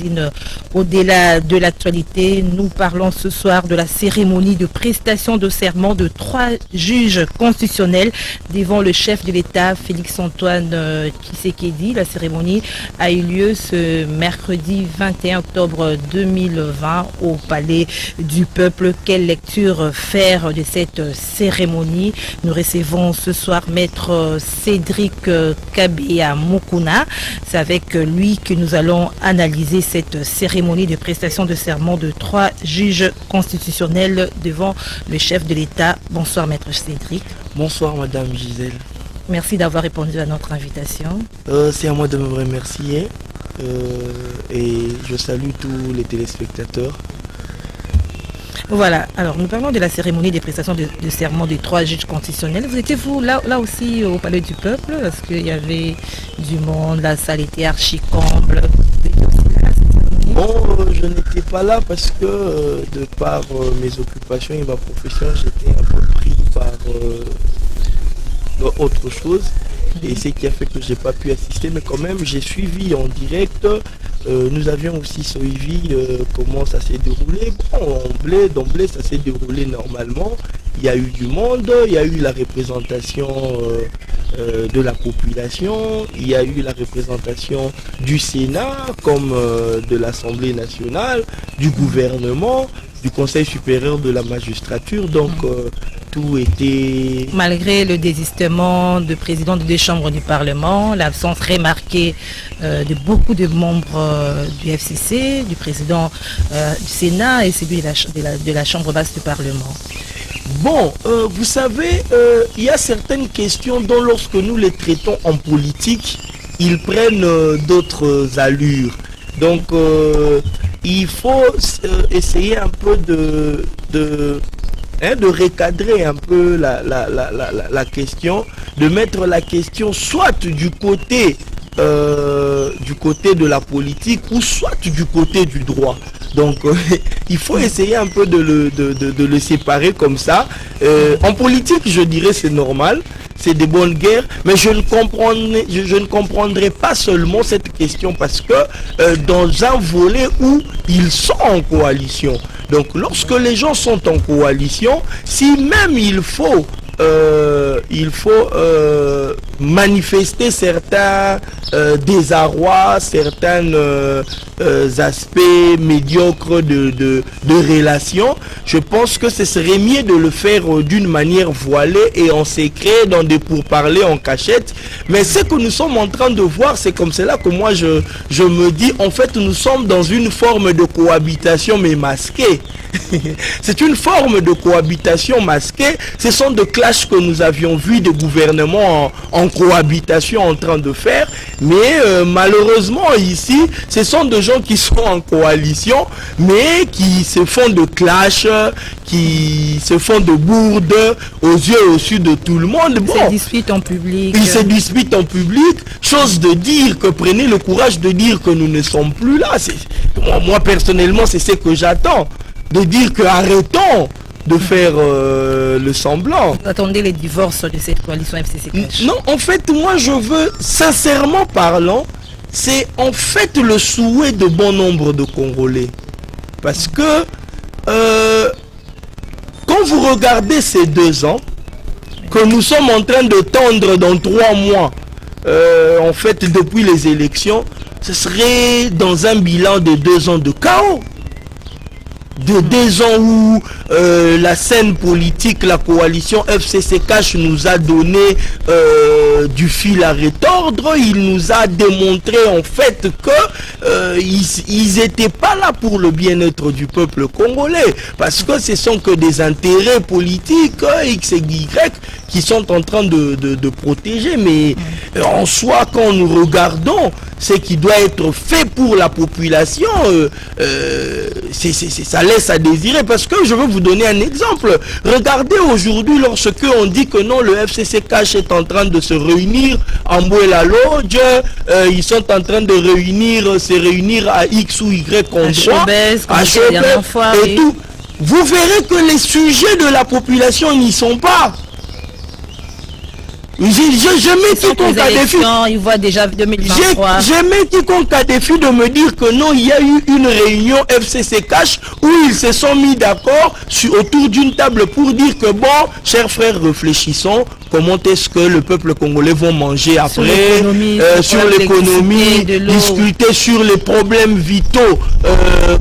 magazine Au-delà de l'actualité. Nous parlons ce soir de la cérémonie de prestation de serment de 3 juges constitutionnels devant le chef de l'État, Félix-Antoine Tshisekedi. La cérémonie a eu lieu ce mercredi 21 octobre 2020 au Palais du Peuple. Quelle lecture faire de cette cérémonie? Nous recevons ce soir Maître Cédric Kabea Mukuna. C'est avec lui que nous allons analyser cette cérémonie de prestation de serment de 3 juges constitutionnels devant le chef de l'État. Bonsoir Maître Cédric. Bonsoir Madame Gisèle. Merci d'avoir répondu à notre invitation. C'est à moi de me remercier et je salue tous les téléspectateurs. Voilà, alors nous parlons de la cérémonie des prestations de serment des 3 juges constitutionnels. Vous étiez-vous là aussi au Palais du Peuple? Parce qu'il y avait du monde, la salle était archi-comble. Bon, je n'étais pas là parce que de par mes occupations et ma profession, j'étais un peu pris par autre chose. Et c'est ce qui a fait que je n'ai pas pu assister, mais quand même j'ai suivi en direct. Nous avions aussi suivi comment ça s'est déroulé. Bon, d'emblée ça s'est déroulé normalement. Il y a eu du monde, il y a eu la représentation de la population, il y a eu la représentation du Sénat comme de l'Assemblée nationale, du gouvernement, du Conseil supérieur de la magistrature. Donc tout était... Malgré le désistement du président des 2 chambres du Parlement, l'absence remarquée de beaucoup de membres du FCC, du président du Sénat et celui de la chambre basse du Parlement. Bon, vous savez, il y a certaines questions dont lorsque nous les traitons en politique, ils prennent d'autres allures. Donc, il faut essayer un peu de recadrer un peu la question, de mettre la question soit du côté de la politique ou soit du côté du droit. Donc il faut essayer un peu de le séparer comme ça. En politique, je dirais c'est normal, c'est des bonnes guerres, mais je ne comprendrai pas seulement cette question parce que dans un volet où ils sont en coalition. Donc lorsque les gens sont en coalition, si même il faut manifester certains désarrois, certains aspects médiocres de relations, je pense que ce serait mieux de le faire d'une manière voilée et en secret, dans des pourparlers en cachette. Mais ce que nous sommes en train de voir, c'est comme cela que moi je me dis, en fait nous sommes dans une forme de cohabitation mais masquée. C'est une forme de cohabitation masquée. Ce sont des clashs que nous avions vus des gouvernements en cohabitation en train de faire. Mais malheureusement ici, ce sont des gens qui sont en coalition, mais qui se font de clash, qui se font de bourdes aux yeux et au su de tout le monde. Bon, ils se disputent en public. Ils se disputent en public. Chose de dire que prenez le courage de dire que nous ne sommes plus là. Moi personnellement, c'est ce que j'attends. De dire que arrêtons de faire le semblant. Vous attendez les divorces de cette coalition FCC? Non, en fait, moi je veux, sincèrement parlant, c'est en fait le souhait de bon nombre de Congolais. Parce que quand vous regardez ces 2 ans, que nous sommes en train de tendre dans 3 mois, en fait depuis les élections, ce serait dans un bilan de 2 ans de chaos. De 2 ans où la scène politique, la coalition FCC-Cash nous a donné du fil à retordre. Il nous a démontré en fait que ils n'étaient pas là pour le bien-être du peuple congolais, parce que ce sont que des intérêts politiques X et Y qui sont en train de protéger. Mais en soi, quand nous regardons ce qui doit être fait pour la population, ça laisse à désirer. Parce que je veux vous donner un exemple. Regardez aujourd'hui, lorsque on dit que non, le FCC-Cash est en train de se réunir en Mbuela Lodge, ils sont en train de se réunir à X ou Y endroit, à Chobès, et tout. Vous verrez que les sujets de la population n'y sont pas. Je mets quiconque à défi. Il voit déjà 2023. Je mets quiconque à défi de me dire que non, il y a eu une réunion FCC Cash où ils se sont mis d'accord autour d'une table pour dire que bon, chers frères, réfléchissons. Comment est-ce que le peuple congolais va manger après, sur l'économie, discuter sur les problèmes vitaux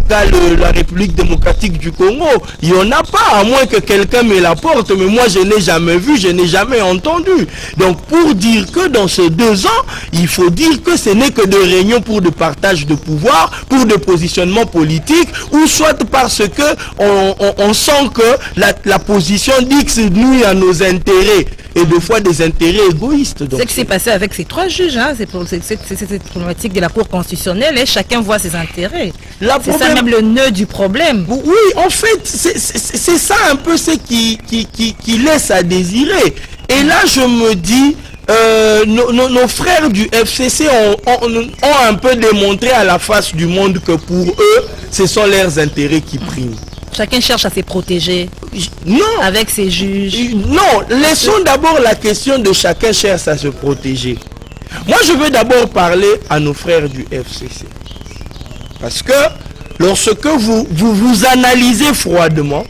qu'a la République démocratique du Congo. Il n'y en a pas, à moins que quelqu'un me l'apporte, mais moi je n'ai jamais vu, je n'ai jamais entendu. Donc pour dire que dans ces 2 ans, il faut dire que ce n'est que des réunions pour de partage de pouvoir, pour de positionnement politique, ou soit parce que on sent que la position d'X nuit à nos intérêts. Et des fois des intérêts égoïstes. C'est ce qui s'est passé avec ces 3 juges, hein. C'est cette problématique de la Cour constitutionnelle et chacun voit ses intérêts. C'est ça même le nœud du problème. Oui, en fait, c'est ça un peu ce qui laisse à désirer. Et là, je me dis, nos frères du FCC ont un peu démontré à la face du monde que pour eux, ce sont leurs intérêts qui priment. Chacun cherche à se protéger. Non. Avec ses juges. Non, laissons d'abord la question de chacun cherche à se protéger. Moi, je veux d'abord parler à nos frères du FCC. Parce que lorsque vous analysez froidement,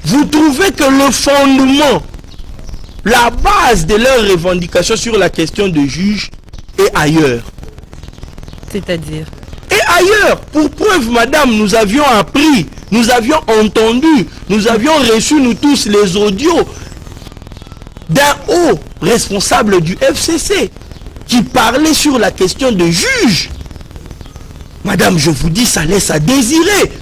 vous trouvez que le fondement, la base de leurs revendications sur la question de juge est ailleurs. C'est-à-dire? Et ailleurs, pour preuve, madame, nous avions appris, nous avions entendu, nous avions reçu, nous tous, les audios d'un haut responsable du FCC qui parlait sur la question de juge. Madame, je vous dis, ça laisse à désirer.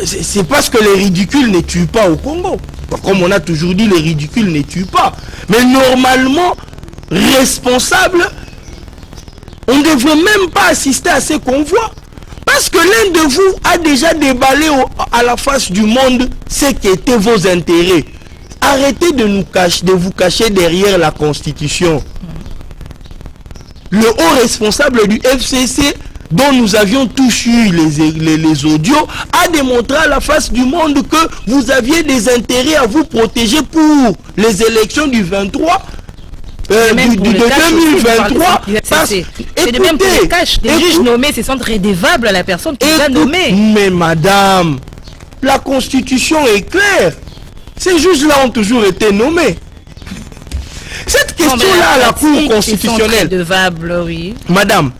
C'est parce que les ridicules ne tuent pas au Congo. Comme on a toujours dit, les ridicules ne tuent pas. Mais normalement, responsable, on ne devrait même pas assister à ces convois. Parce que l'un de vous a déjà déballé à la face du monde ce qu'étaient vos intérêts. Arrêtez de vous cacher derrière la Constitution. Le haut responsable du FCC, dont nous avions tous eu les audios, a démontré à la face du monde que vous aviez des intérêts à vous protéger pour les élections du 23. De 2023, c'est même pour les caches. Les juges nommés se sentent rédevables à la personne qui les a nommés. Mais madame, la Constitution est claire. Ces juges-là ont toujours été nommés. Cette question-là à la Cour constitutionnelle, oui. Madame,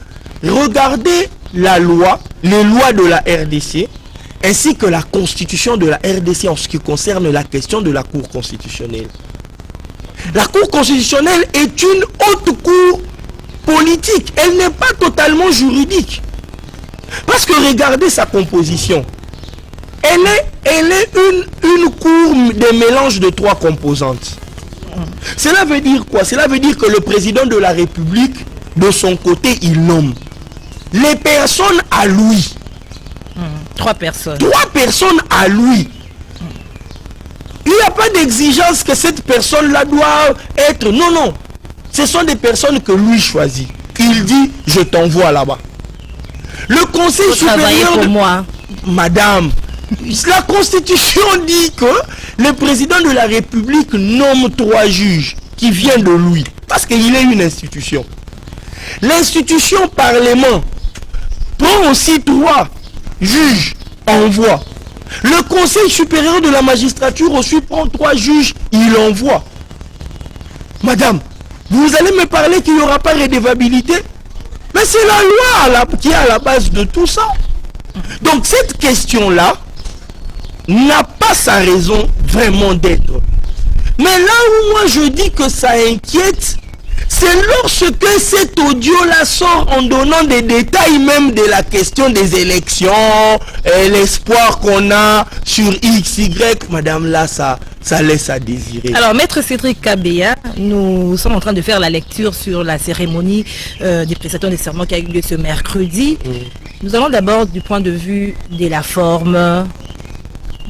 regardez la loi, les lois de la RDC, ainsi que la Constitution de la RDC en ce qui concerne la question de la Cour constitutionnelle. La Cour constitutionnelle est une haute cour politique. Elle n'est pas totalement juridique. Parce que regardez sa composition. Elle est une cour de mélange de 3 composantes. Cela veut dire quoi? Cela veut dire que le président de la République, de son côté, il nomme les personnes à lui. 3 personnes. 3 personnes à lui. Il n'y a pas d'exigence que cette personne-là doit être... Non, non. Ce sont des personnes que lui choisit. Il dit, je t'envoie là-bas. Le Conseil supérieur pour moi. Madame, la Constitution dit que le président de la République nomme 3 juges qui viennent de lui. Parce qu'il est une institution. L'institution Parlement prend aussi 3 juges, envoie. Le Conseil supérieur de la magistrature aussi prend 3 juges, il envoie. Madame, vous allez me parler qu'il n'y aura pas de redevabilité? Mais c'est la loi qui est à la base de tout ça. Donc cette question-là n'a pas sa raison vraiment d'être. Mais là où moi je dis que ça inquiète, c'est lorsque cet audio-là sort en donnant des détails même de la question des élections, l'espoir qu'on a sur X, Y. Madame, là, ça laisse à désirer. Alors, Maître Cédric Kabea, nous sommes en train de faire la lecture sur la cérémonie des prestations de serment qui a eu lieu ce mercredi. Nous allons d'abord du point de vue de la forme.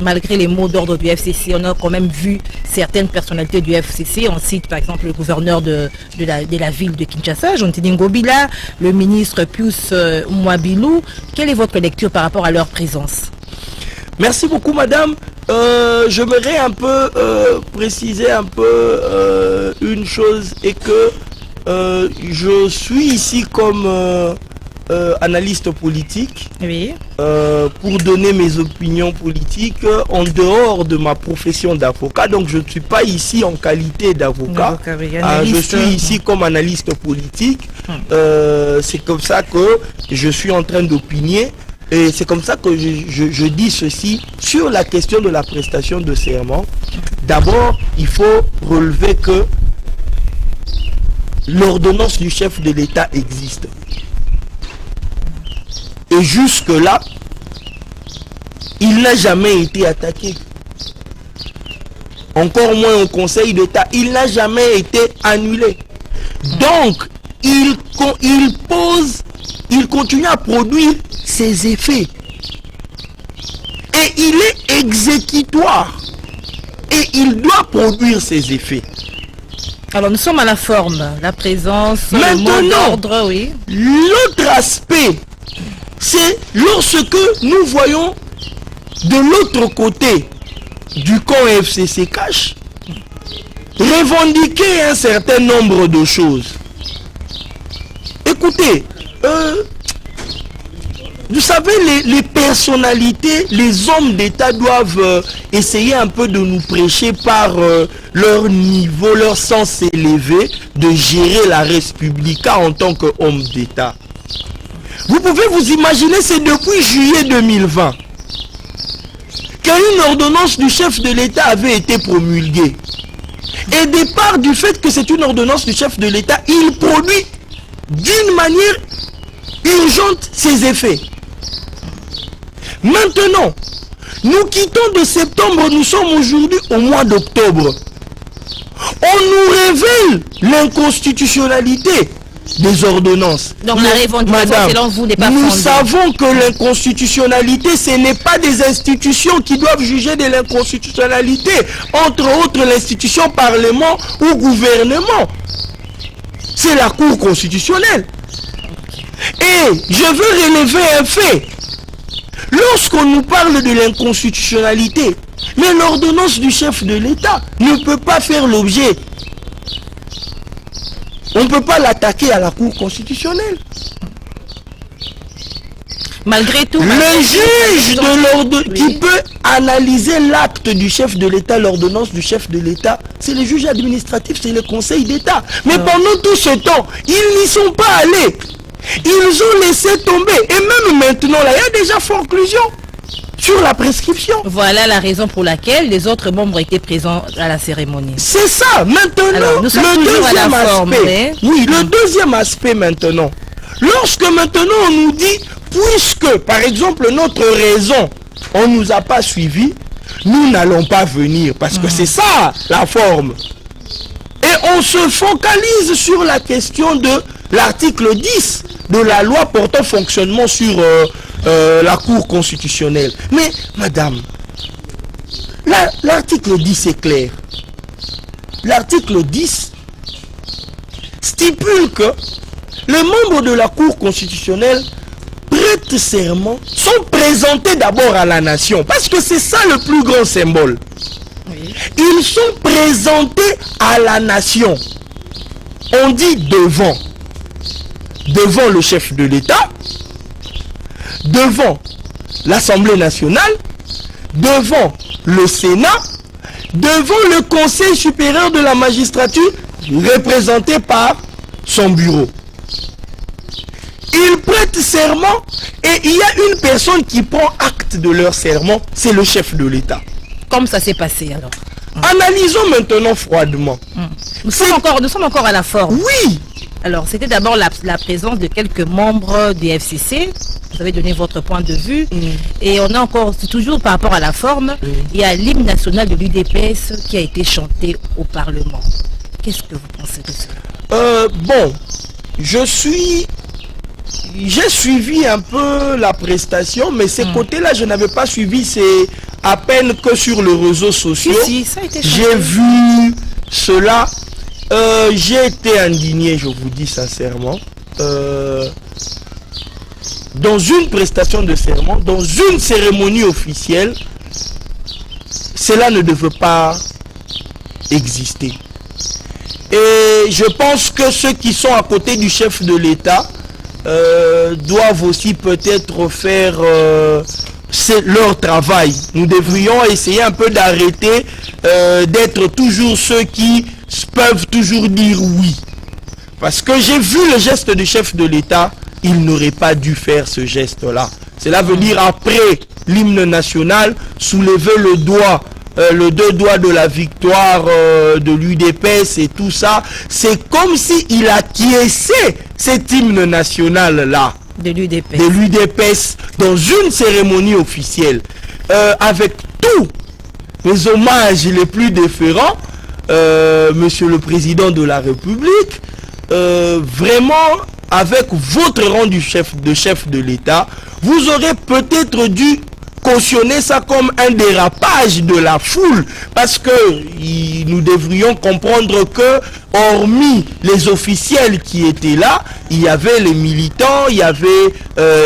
Malgré les mots d'ordre du FCC, on a quand même vu certaines personnalités du FCC. On cite par exemple le gouverneur de la ville de Kinshasa, Jontini Ngobila, le ministre Pius Mwabilou. Quelle est votre lecture par rapport à leur présence? Merci beaucoup, madame. J'aimerais un peu préciser un peu une chose, et que je suis ici comme analyste politique, Oui. pour donner mes opinions politiques en dehors de ma profession d'avocat. Donc je ne suis pas ici en qualité d'avocat. Je suis ici comme analyste politique. C'est comme ça que je suis en train d'opiner. Et c'est comme ça que je dis ceci sur la question de la prestation de serment. D'abord, il faut relever que l'ordonnance du chef de l'État existe. Et jusque-là, il n'a jamais été attaqué. Encore moins au Conseil d'État, il n'a jamais été annulé. Donc, il continue à produire ses effets. Et il est exécutoire. Et il doit produire ses effets. Alors nous sommes à la forme, la présence, maintenant, le mot d'ordre, oui. L'autre aspect, c'est lorsque nous voyons de l'autre côté du camp FCC Cash revendiquer un certain nombre de choses. Écoutez, vous savez, les personnalités, les hommes d'État doivent essayer un peu de nous prêcher par leur niveau, leur sens élevé de gérer la République en tant qu'homme d'État. Vous pouvez vous imaginer, c'est depuis juillet 2020 qu'une ordonnance du chef de l'État avait été promulguée. Et départ du fait que c'est une ordonnance du chef de l'État, il produit d'une manière urgente ses effets. Maintenant, nous quittons de septembre, nous sommes aujourd'hui au mois d'octobre. On nous révèle l'inconstitutionnalité des ordonnances. Donc la revendication selon vous n'est pas nous fondée. savons que l'inconstitutionnalité, ce n'est pas des institutions qui doivent juger de l'inconstitutionnalité, entre autres l'institution Parlement ou gouvernement. C'est la Cour constitutionnelle. Et je veux relever un fait. Lorsqu'on nous parle de l'inconstitutionnalité, mais l'ordonnance du chef de l'État ne peut pas faire l'objet. On ne peut pas l'attaquer à la Cour constitutionnelle. Malgré tout, le juge de l'ordre oui, qui peut analyser l'acte du chef de l'État, l'ordonnance du chef de l'État, c'est le juge administratif, c'est le Conseil d'État. Mais pendant tout ce temps, ils n'y sont pas allés. Ils ont laissé tomber. Et même maintenant, là, il y a déjà conclusion sur la prescription. Voilà la raison pour laquelle les autres membres étaient présents à la cérémonie. C'est ça. Maintenant, alors, nous sommes le toujours à deuxième la forme, aspect. mais... Oui, le deuxième aspect maintenant. Lorsque maintenant on nous dit, puisque par exemple notre raison, on ne nous a pas suivis, nous n'allons pas venir. Parce que c'est ça la forme. Et on se focalise sur la question de l'article 10 de la loi portant fonctionnement sur la Cour constitutionnelle. Mais, madame, l'article 10 est clair. L'article 10 stipule que les membres de la Cour constitutionnelle prêtent serment, sont présentés d'abord à la nation. Parce que c'est ça le plus grand symbole. Oui. Ils sont présentés à la nation. On dit devant le chef de l'État, devant l'Assemblée nationale, devant le Sénat, devant le Conseil supérieur de la magistrature, représenté par son bureau. Ils prêtent serment et il y a une personne qui prend acte de leur serment, c'est le chef de l'État. Comme ça s'est passé alors. Analysons maintenant froidement. Nous sommes encore à la forme. Oui. Alors, c'était d'abord la présence de quelques membres du FCC. Vous avez donné votre point de vue. Et on a encore, toujours par rapport à la forme, il y a l'hymne national de l'UDPS qui a été chanté au Parlement. Qu'est-ce que vous pensez de cela? Bon, j'ai suivi un peu la prestation, mais ces côtés-là, je n'avais pas suivi. C'est à peine que sur les réseaux sociaux. Si, ça a été chanté. J'ai vu cela. J'ai été indigné, je vous dis sincèrement, dans une prestation de serment, dans une cérémonie officielle, cela ne devait pas exister. Et je pense que ceux qui sont à côté du chef de l'État doivent aussi peut-être faire leur travail. Nous devrions essayer un peu d'arrêter d'être toujours ceux qui peuvent toujours dire oui. Parce que j'ai vu le geste du chef de l'État, il n'aurait pas dû faire ce geste-là. Cela veut dire après l'hymne national, soulever le doigt, le deux doigts de la victoire de l'UDPS et tout ça. C'est comme s'il acquiesçait cet hymne national-là. De l'UDPS. Dans une cérémonie officielle. Avec tous les hommages les plus déférents, Monsieur le Président de la République, vraiment, avec votre rang de chef de l'État, vous aurez peut-être dû cautionner ça comme un dérapage de la foule, parce que nous devrions comprendre que hormis les officiels qui étaient là, il y avait les militants, il y avait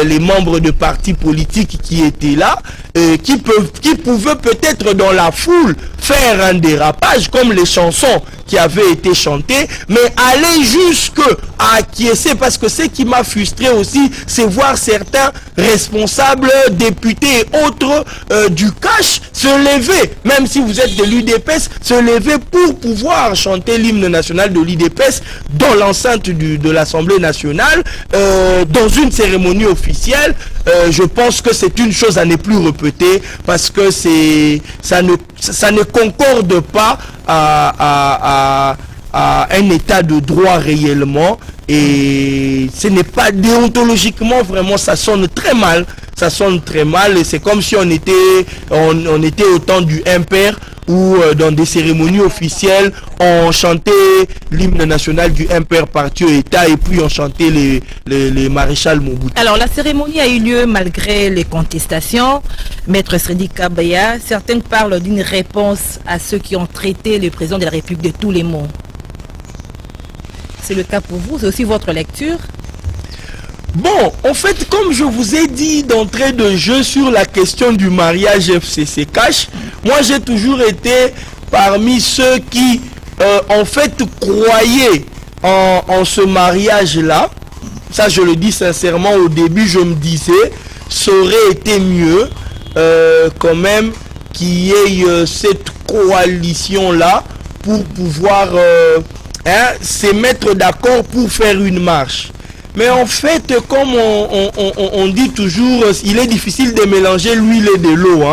les membres de partis politiques qui étaient là, qui pouvaient peut-être dans la foule faire un dérapage comme les chansons qui avaient été chantées, mais aller jusque à acquiescer, parce que ce qui m'a frustré aussi, c'est voir certains responsables, députés et autres du cash se lever, même si vous êtes de l'UDPS, se lever pour pouvoir chanter l'hymne national de l'UDPS dans l'enceinte de l'Assemblée nationale, dans une cérémonie officielle. Je pense que c'est une chose à ne plus répéter, parce que ça ne concorde pas à un état de droit réellement, et ce n'est pas déontologiquement, vraiment ça sonne très mal, et c'est comme si on était au temps du Impair, où dans des cérémonies officielles on chantait l'hymne national du Impair parti au État, et puis on chantait les maréchals Mobutu. Alors la cérémonie a eu lieu malgré les contestations. Maître Sredi Kabaya, certains parlent d'une réponse à ceux qui ont traité le président de la République de tous les mots. C'est le cas pour vous, c'est aussi votre lecture? Bon, en fait, comme je vous ai dit d'entrée de jeu sur la question du mariage FCC Cash, moi j'ai toujours été parmi ceux qui, en fait, croyaient en ce mariage-là. Ça, je le dis sincèrement, au début, je me disais, ça aurait été mieux, quand même, qu'il y ait cette coalition-là pour pouvoir se mettre d'accord pour faire une marche. Mais en fait, comme on dit toujours, il est difficile de mélanger l'huile et de l'eau.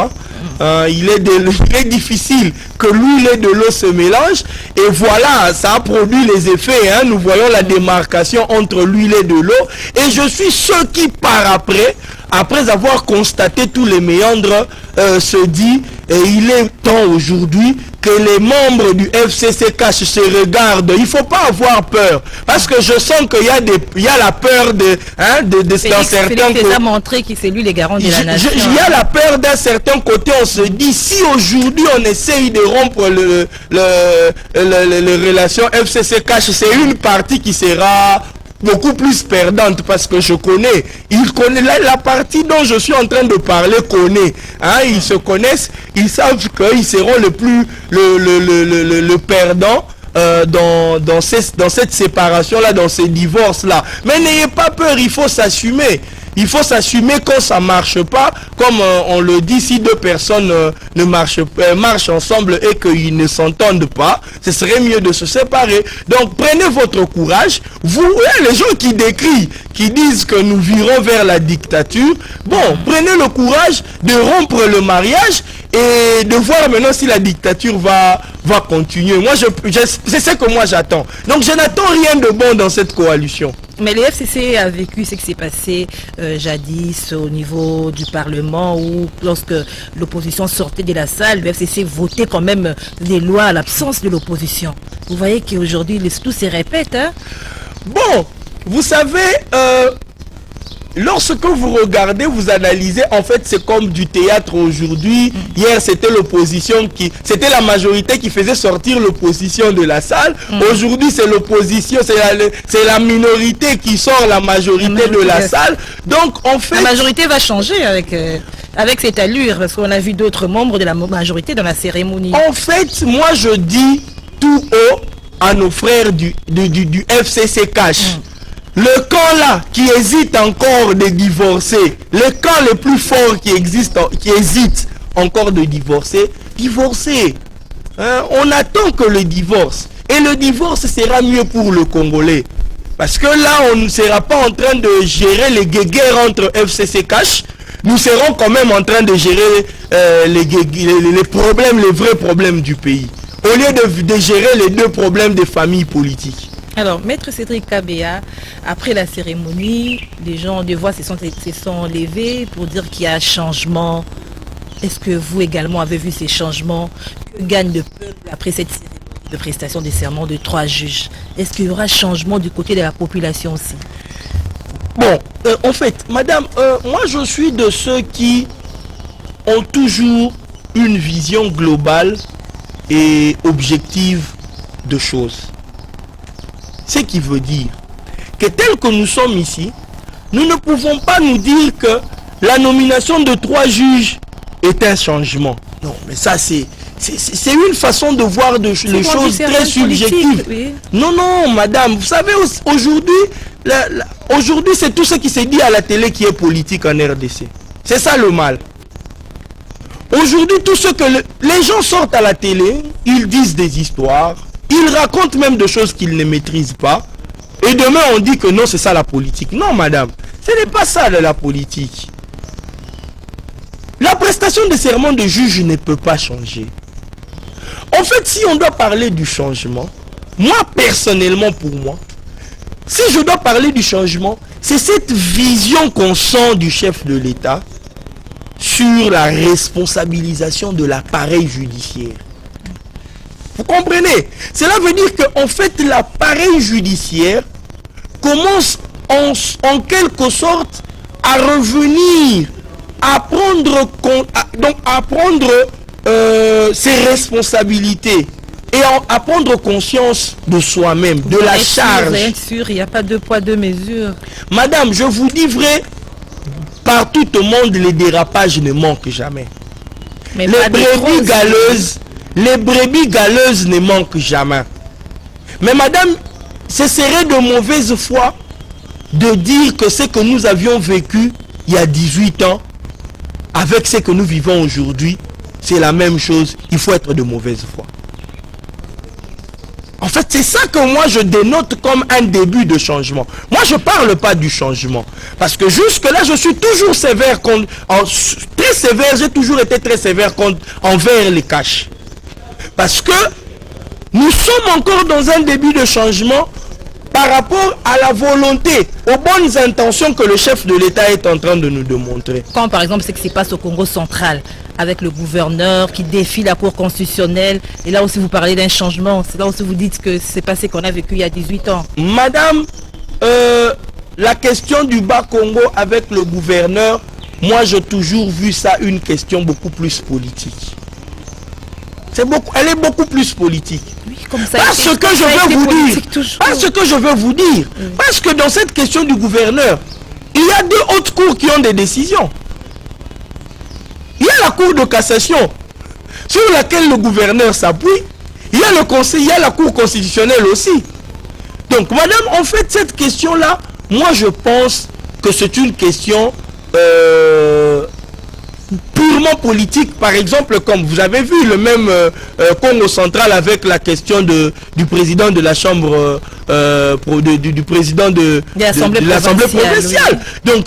Il est difficile que l'huile et de l'eau se mélangent. Et voilà, ça a produit les effets. Nous voyons la démarcation entre l'huile et de l'eau. Et je suis ceux qui, après avoir constaté tous les méandres, se dit, et il est temps aujourd'hui que les membres du FCC Cash se regardent. Il ne faut pas avoir peur, parce que je sens qu'il y a la peur de certains côtés. Ça a montré que c'est lui le garant de la nation. Il y a la peur d'un certain côté. On se dit, si aujourd'hui on essaye de rompre les relations FCC Cash, c'est une partie qui sera beaucoup plus perdante, parce que il connaît la partie dont je suis en train de parler, ils se connaissent, ils savent qu'ils seront le perdant dans cette séparation là, dans ces divorces là. Mais n'ayez pas peur, il faut s'assumer. Il faut s'assumer quand ça marche pas, comme on le dit, si deux personnes marchent ensemble et qu'ils ne s'entendent pas, ce serait mieux de se séparer. Donc prenez votre courage. Vous, les gens qui décrient, qui disent que nous virons vers la dictature, bon, prenez le courage de rompre le mariage et de voir maintenant si la dictature va continuer. Moi, c'est ce que moi j'attends. Donc je n'attends rien de bon dans cette coalition. Mais le FCC a vécu ce qui s'est passé jadis au niveau du Parlement, où lorsque l'opposition sortait de la salle, le FCC votait quand même des lois à l'absence de l'opposition. Vous voyez qu'aujourd'hui, tout se répète. Bon, vous savez, lorsque vous regardez, vous analysez, en fait, c'est comme du théâtre aujourd'hui. Hier, c'était l'opposition c'était la majorité qui faisait sortir l'opposition de la salle. Aujourd'hui, c'est l'opposition, c'est la minorité qui sort la majorité de la salle. Donc, en fait... La majorité va changer avec cette allure, parce qu'on a vu d'autres membres de la majorité dans la cérémonie. En fait, moi, je dis tout haut à nos frères du FCC Cash. Le camp là qui hésite encore de divorcer, le camp le plus fort qui hésite encore de divorcer, on attend que le divorce. Et le divorce sera mieux pour le Congolais. Parce que là, on ne sera pas en train de gérer les guéguerres entre FCC Cash. Nous serons quand même en train de gérer les problèmes, les vrais problèmes du pays. Au lieu de gérer les deux problèmes des familles politiques. Alors, Maître Cédric Kabea, après la cérémonie, les gens de voix se sont levés pour dire qu'il y a un changement. Est-ce que vous également avez vu ces changements? Que gagne le peuple après cette cérémonie de prestation des serments de 3 juges? Est-ce qu'il y aura changement du côté de la population aussi? Bon, en fait, madame, moi je suis de ceux qui ont toujours une vision globale et objective de choses. Ce qui veut dire que tel que nous sommes ici, nous ne pouvons pas nous dire que la nomination de 3 juges est un changement. Non, mais ça c'est une façon de voir les choses très subjectives. Oui. Non, non, madame, vous savez, aujourd'hui c'est tout ce qui se dit à la télé qui est politique en RDC. C'est ça le mal. Aujourd'hui, tout ce que les gens sortent à la télé, ils disent des histoires, ils racontent même des choses qu'ils ne maîtrisent pas. Et demain, on dit que non, c'est ça la politique. Non, madame, ce n'est pas ça la politique. La prestation de serment de juge ne peut pas changer. En fait, si on doit parler du changement, moi, personnellement, pour moi, si je dois parler du changement, c'est cette vision qu'on sent du chef de l'État sur la responsabilisation de l'appareil judiciaire. Vous comprenez? Cela veut dire qu'en fait, l'appareil judiciaire commence en quelque sorte à revenir, à prendre ses responsabilités et à prendre conscience de soi-même, de la charge. Bien sûr, il n'y a pas 2 poids 2 mesures. Madame, je vous dis vrai, partout au monde, les dérapages ne manquent jamais. Mais les brebis galeuses ne manquent jamais. Mais madame, ce serait de mauvaise foi de dire que ce que nous avions vécu il y a 18 ans, avec ce que nous vivons aujourd'hui, c'est la même chose. Il faut être de mauvaise foi. En fait, c'est ça que moi je dénote comme un début de changement. Moi, je ne parle pas du changement. Parce que jusque-là, je suis toujours sévère, très sévère, j'ai toujours été très sévère envers les caches. Parce que nous sommes encore dans un début de changement par rapport à la volonté, aux bonnes intentions que le chef de l'État est en train de nous démontrer. Comme par exemple ce qui se passe au Congo central, avec le gouverneur qui défie la Cour constitutionnelle. Et là aussi, vous parlez d'un changement. C'est là aussi vous dites que c'est passé qu'on a vécu il y a 18 ans. Madame, la question du Bas-Congo avec le gouverneur, moi j'ai toujours vu ça une question beaucoup plus politique. Elle est beaucoup plus politique. Oui, comme ça, parce que je veux vous dire, parce que dans cette question du gouverneur, il y a 2 hautes cours qui ont des décisions. Il y a la Cour de cassation sur laquelle le gouverneur s'appuie. Il y a le conseil, il y a la Cour constitutionnelle aussi. Donc, madame, en fait, cette question-là, moi je pense que c'est une question purement politique. Par exemple, comme vous avez vu le même Congo central avec la question du président de la chambre du président de l'Assemblée provinciale. Oui. Donc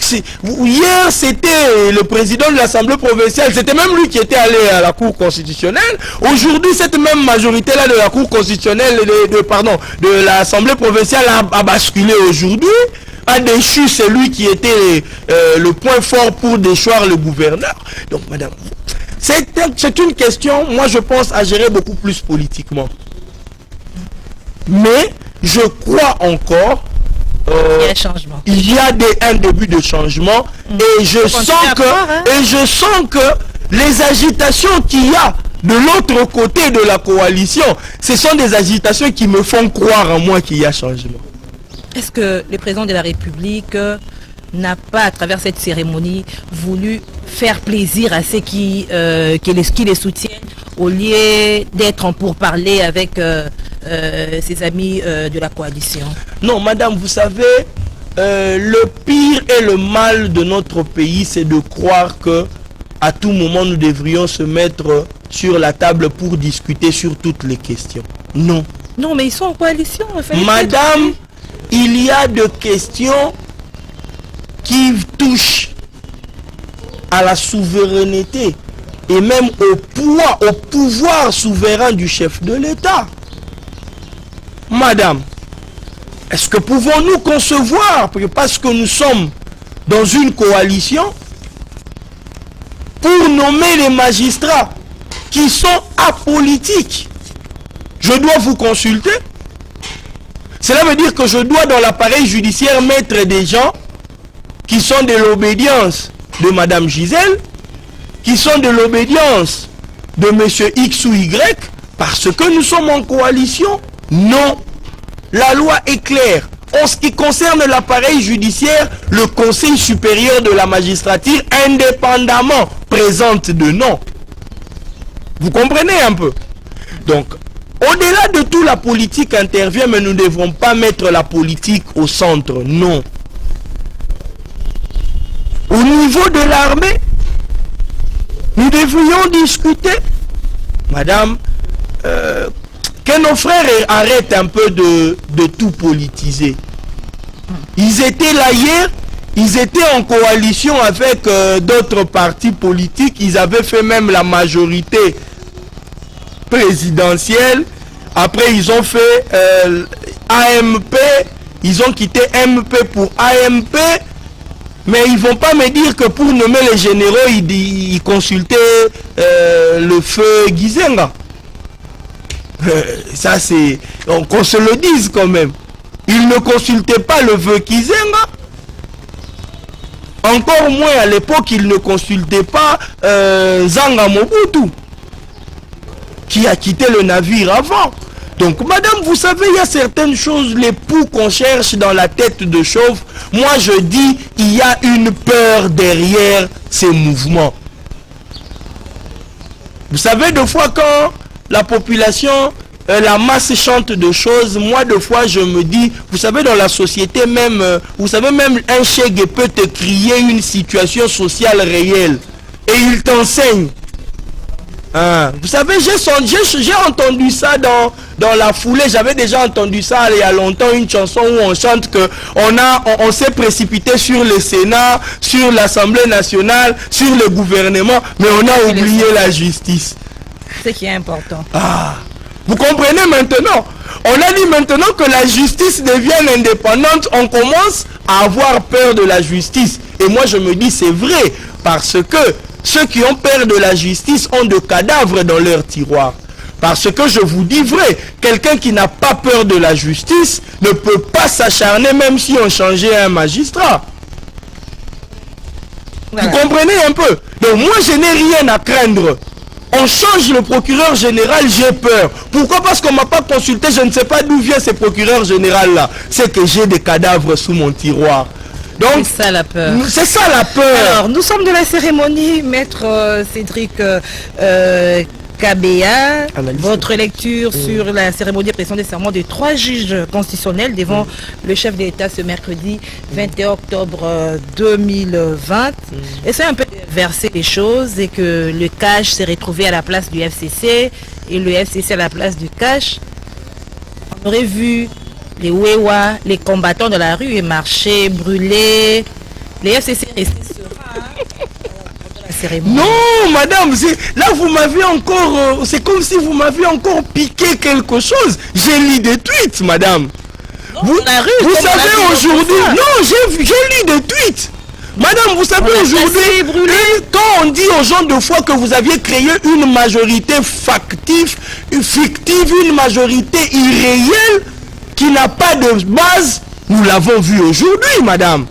hier c'était le président de l'Assemblée provinciale, c'était même lui qui était allé à la Cour constitutionnelle. Aujourd'hui, cette même majorité là de la Cour constitutionnelle de l'Assemblée provinciale a basculé aujourd'hui, a déchu celui qui était le point fort pour déchoir le gouverneur. Donc madame, c'est une question, moi je pense, à gérer beaucoup plus politiquement. Mais je crois encore il y a un changement. Il y a un début de changement et je sens que les agitations qu'il y a de l'autre côté de la coalition, ce sont des agitations qui me font croire en moi qu'il y a changement. Est-ce que le président de la République n'a pas, à travers cette cérémonie, voulu faire plaisir à ceux qui les soutiennent au lieu d'être en pourparlers avec ses amis de la coalition? Non, madame, vous savez, le pire et le mal de notre pays, c'est de croire que à tout moment, nous devrions se mettre sur la table pour discuter sur toutes les questions. Non. Non, mais ils sont en coalition. Madame, il y a des questions qui touchent à la souveraineté et même au pouvoir souverain du chef de l'État. Madame, est-ce que pouvons-nous concevoir, parce que nous sommes dans une coalition, pour nommer les magistrats qui sont apolitiques, je dois vous consulter? Cela veut dire que je dois dans l'appareil judiciaire mettre des gens qui sont de l'obédience de Madame Gisèle, qui sont de l'obédience de Monsieur X ou Y, parce que nous sommes en coalition? Non. La loi est claire. En ce qui concerne l'appareil judiciaire, le Conseil supérieur de la magistrature, indépendamment, présente de nom. Vous comprenez un peu? Donc, au-delà de tout, la politique intervient, mais nous ne devons pas mettre la politique au centre. Non. Au niveau de l'armée, nous devrions discuter. Madame, que nos frères arrêtent un peu de tout politiser. Ils étaient là hier, ils étaient en coalition avec d'autres partis politiques, ils avaient fait même la majorité présidentielle. Après, ils ont fait AMP, ils ont quitté MP pour AMP. Mais ils ne vont pas me dire que pour nommer les généraux, ils consultaient le feu Gizenga. Ça c'est... qu'on se le dise quand même. Ils ne consultaient pas le feu Gizenga. Encore moins à l'époque, ils ne consultaient pas Zanga Mobutu, qui a quitté le navire avant. Donc, madame, vous savez, il y a certaines choses, les poux qu'on cherche dans la tête de chauve. Moi, je dis, il y a une peur derrière ces mouvements. Vous savez, des fois, quand la population, la masse chante de choses, moi, des fois, je me dis, vous savez, dans la société même, vous savez, même un chèque peut te crier une situation sociale réelle. Et il t'enseigne. Hein. Vous savez, j'ai entendu ça dans la foulée. J'avais déjà entendu ça il y a longtemps, une chanson où on chante que on s'est précipité sur le Sénat, sur l'Assemblée nationale, sur le gouvernement, mais on a oublié la justice. C'est qui est important. Ah, vous comprenez maintenant? On a dit maintenant que la justice devienne indépendante, on commence à avoir peur de la justice. Et moi je me dis c'est vrai, parce que ceux qui ont peur de la justice ont de cadavres dans leur tiroir. Parce que je vous dis vrai, quelqu'un qui n'a pas peur de la justice ne peut pas s'acharner même si on changeait un magistrat. Voilà. Vous comprenez un peu? Donc moi je n'ai rien à craindre. On change le procureur général, j'ai peur. Pourquoi? Parce qu'on ne m'a pas consulté, je ne sais pas d'où vient ce procureur général là. C'est que j'ai des cadavres sous mon tiroir. Donc, c'est ça la peur. C'est ça la peur. Alors, nous sommes de la cérémonie, maître Cédric Kabea. Votre lecture sur la cérémonie de prestation des serments de 3 juges constitutionnels devant le chef de l'État ce mercredi 21 octobre 2020. Essayez un peu de verser les choses et que le CACH s'est retrouvé à la place du FCC et le FCC à la place du CACH. On aurait vu les Wewa, les combattants de la rue et marcher, brûler. Les FCC restés sereins pendant la cérémonie. Non, madame, là vous m'avez encore... c'est comme si vous m'aviez encore piqué quelque chose. J'ai lu des tweets, madame. Non, vous savez aujourd'hui... Non, j'ai lu des tweets. Madame, vous savez aujourd'hui, quand on dit aux gens de fois que vous aviez créé une majorité fictive, une majorité irréelle, qui n'a pas de base, Nous l'avons vu aujourd'hui, madame.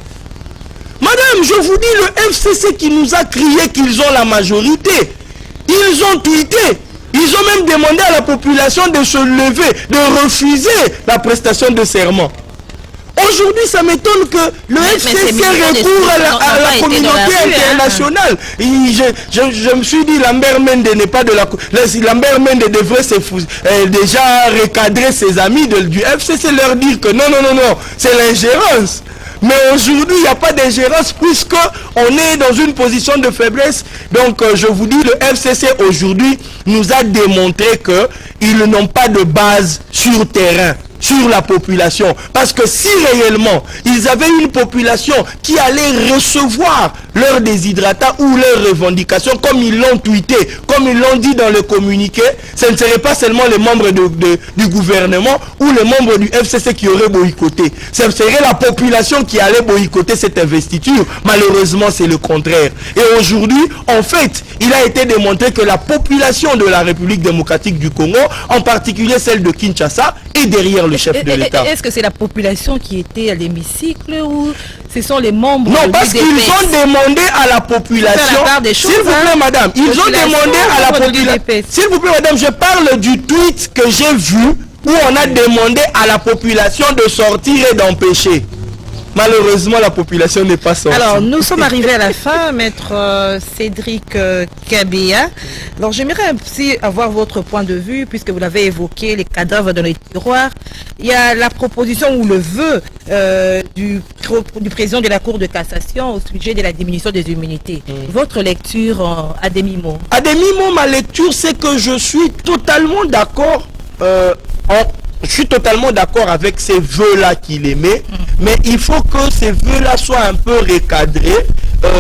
Madame, je vous dis, le FCC qui nous a crié qu'ils ont la majorité, ils ont tweeté, ils ont même demandé à la population de se lever, de refuser la prestation de serment. Aujourd'hui, ça m'étonne que le FCC recourt à la communauté internationale. Je me suis dit, Lambert Mende n'est pas de la... Lambert Mende devrait déjà recadrer ses amis du FCC, leur dire que non, c'est l'ingérence. Mais aujourd'hui, il n'y a pas d'ingérence puisque on est dans une position de faiblesse. Donc, je vous dis, le FCC aujourd'hui nous a démontré qu'ils n'ont pas de base sur terrain, sur la population. Parce que si réellement, ils avaient une population qui allait recevoir leurs déshydratats ou leurs revendications, comme ils l'ont tweeté, comme ils l'ont dit dans le communiqué, ce ne serait pas seulement les membres du gouvernement ou les membres du FCC qui auraient boycotté. Ce serait la population qui allait boycotter cette investiture. Malheureusement, c'est le contraire. Et aujourd'hui, en fait, il a été démontré que la population de la République démocratique du Congo, en particulier celle de Kinshasa, est derrière le chef de l'État. Est-ce que c'est la population qui était à l'hémicycle ou ce sont les membres Non, parce qu'ils ont demandé à la population... S'il vous plaît, madame, ils ont demandé à la population... S'il vous plaît, madame, je parle du tweet que j'ai vu où on a demandé à la population de sortir et d'empêcher. Malheureusement, la population n'est pas sortie. Alors, nous sommes arrivés à la fin, maître Cédric Kabea. Alors, j'aimerais aussi avoir votre point de vue, puisque vous l'avez évoqué, les cadavres dans les tiroirs. Il y a la proposition ou le vœu du président de la Cour de cassation au sujet de la diminution des immunités. Votre lecture à demi-mot? À demi-mot, ma lecture, c'est que je suis totalement d'accord je suis totalement d'accord avec ces vœux-là qu'il émet, mais il faut que ces vœux-là soient un peu recadrés,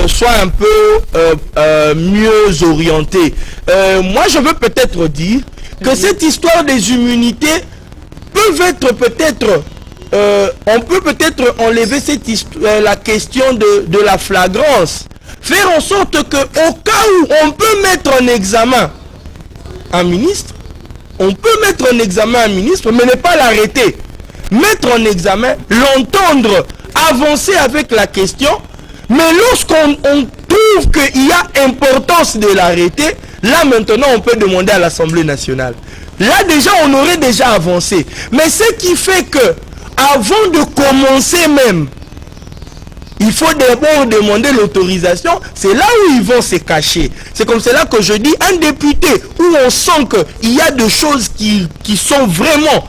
soient un peu mieux orientés. Moi, je veux peut-être dire que cette histoire des immunités peut être peut-être... on peut peut-être enlever la question de la flagrance. Faire en sorte que, au cas où on peut mettre en examen un ministre, on peut mettre en examen un ministre, mais ne pas l'arrêter. Mettre en examen, l'entendre, avancer avec la question, mais lorsqu'on trouve qu'il y a importance de l'arrêter, là maintenant on peut demander à l'Assemblée nationale. Là déjà on aurait déjà avancé. Mais ce qui fait que, avant de commencer même, il faut d'abord demander l'autorisation. C'est là où ils vont se cacher. C'est comme cela que je dis, un député où on sent qu'il y a des choses qui sont vraiment